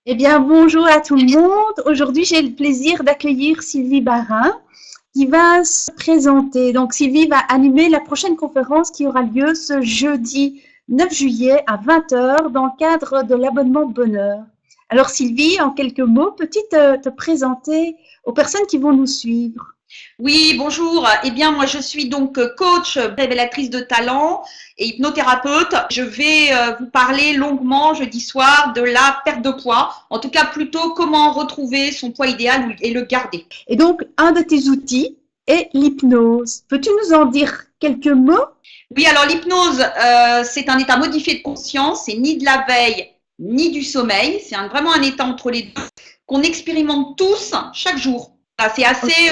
Eh bien, bonjour à tout le monde. Aujourd'hui, j'ai le plaisir d'accueillir Sylvie Barin qui va se présenter. Donc, Sylvie va animer la prochaine conférence qui aura lieu ce jeudi 9 juillet à 20 heures dans le cadre de l'abonnement Bonheur. Alors, Sylvie, en quelques mots, peux-tu te présenter aux personnes qui vont nous suivre? Oui, bonjour. Eh bien, moi, je suis donc coach révélatrice de talent et hypnothérapeute. Je vais vous parler longuement jeudi soir de la perte de poids. En tout cas, plutôt comment retrouver son poids idéal et le garder. Et donc, un de tes outils est l'hypnose. Peux-tu nous en dire quelques mots? Oui, alors l'hypnose, c'est un état modifié de conscience. C'est ni de la veille, ni du sommeil. C'est vraiment un état entre les deux qu'on expérimente tous chaque jour. C'est assez,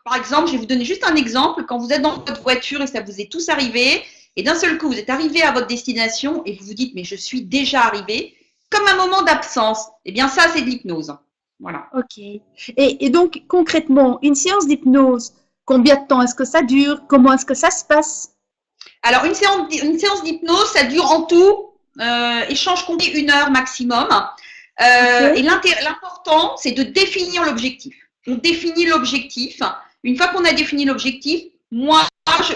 par exemple, je vais vous donner juste un exemple. Quand vous êtes dans votre voiture et ça vous est tous arrivé, et d'un seul coup, vous êtes arrivé à votre destination et vous vous dites, mais je suis déjà arrivé, comme un moment d'absence. Eh bien, ça, c'est de l'hypnose. Voilà. Ok. Et donc, concrètement, une séance d'hypnose, combien de temps est-ce que ça dure? Comment est-ce que ça se passe? Alors, une séance d'hypnose, ça dure en tout, échange compris 1 heure maximum. Okay. Et l'important, c'est de définir l'objectif. On définit l'objectif. Une fois qu'on a défini l'objectif, moi,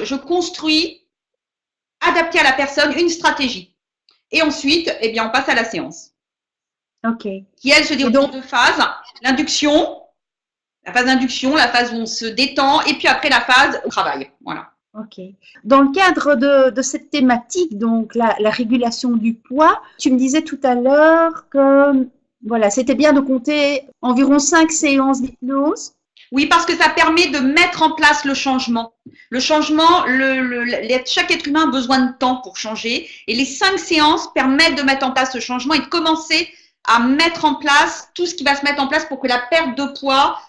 je construis, adapté à la personne, une stratégie. Et ensuite, eh bien, on passe à la séance. Ok. Qui, elle, se déroule en 2 phases. L'induction, la phase d'induction, la phase où on se détend, et puis après la phase au travail. Voilà. Ok. Dans le cadre de cette thématique, donc la régulation du poids, tu me disais tout à l'heure que voilà, c'était bien de compter environ 5 séances d'hypnose. Oui, parce que ça permet de mettre en place le changement. Le changement, chaque être humain a besoin de temps pour changer. Et les 5 séances permettent de mettre en place ce changement et de commencer à mettre en place tout ce qui va se mettre en place pour que la perte de poids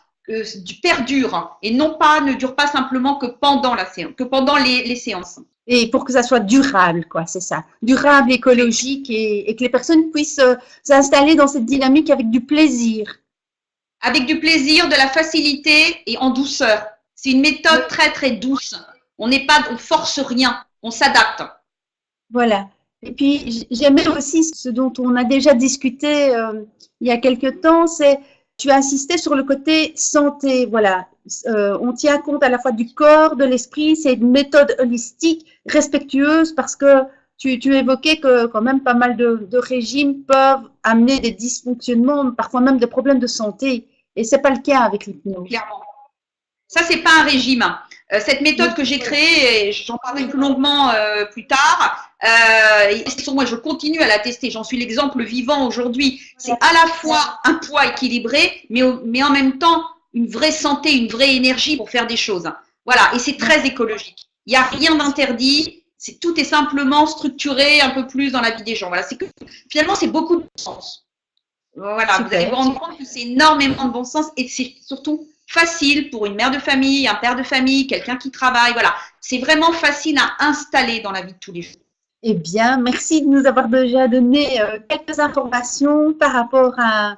perdure et ne dure pas simplement que pendant la séance, que pendant les séances. Et pour que ça soit durable, quoi, c'est ça. Durable, écologique et que les personnes puissent s'installer dans cette dynamique avec du plaisir. Avec du plaisir, de la facilité et en douceur. C'est une méthode très, très douce. On force rien, on s'adapte. Voilà. Et puis, j'aimais aussi ce dont on a déjà discuté il y a quelque temps, c'est tu as insisté sur le côté santé. Voilà, on tient compte à la fois du corps, de l'esprit. C'est une méthode holistique, respectueuse, parce que tu évoquais que quand même pas mal de régimes peuvent amener des dysfonctionnements, parfois même des problèmes de santé. Et c'est pas le cas avec l'hypnose. Clairement. Ça, c'est pas un régime. Cette méthode que j'ai créée, et j'en parlerai plus longuement plus tard, moi, je continue à la tester. J'en suis l'exemple vivant aujourd'hui. C'est à la fois un poids équilibré, mais en même temps, une vraie santé, une vraie énergie pour faire des choses. Voilà. Et c'est très écologique. Il n'y a rien d'interdit. Tout est simplement structuré un peu plus dans la vie des gens. Voilà. Finalement, c'est beaucoup de bon sens. Voilà. Super. Vous allez vous rendre compte que c'est énormément de bon sens et c'est surtout facile pour une mère de famille, un père de famille, quelqu'un qui travaille. Voilà. C'est vraiment facile à installer dans la vie de tous les jours. Eh bien, merci de nous avoir déjà donné quelques informations par rapport à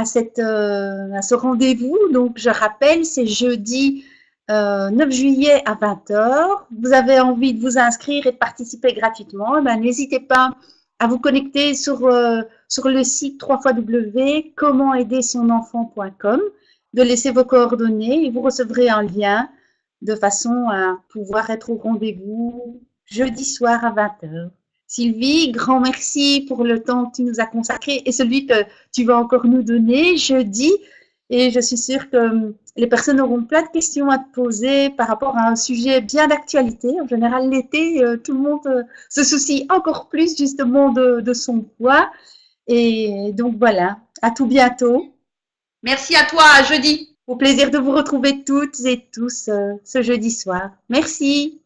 ce rendez-vous. Donc, je rappelle, c'est jeudi 9 juillet à 20 heures. Vous avez envie de vous inscrire et de participer gratuitement, eh bien, n'hésitez pas à vous connecter sur le site www.commentaidersonenfant.com, de laisser vos coordonnées et vous recevrez un lien de façon à pouvoir être au rendez-vous jeudi soir à 20 heures. Sylvie, grand merci pour le temps que tu nous as consacré et celui que tu vas encore nous donner jeudi. Et je suis sûre que les personnes auront plein de questions à te poser par rapport à un sujet bien d'actualité. En général, l'été, tout le monde se soucie encore plus justement de son poids. Et donc voilà, à tout bientôt. Merci à toi, à jeudi. Au plaisir de vous retrouver toutes et tous ce jeudi soir. Merci.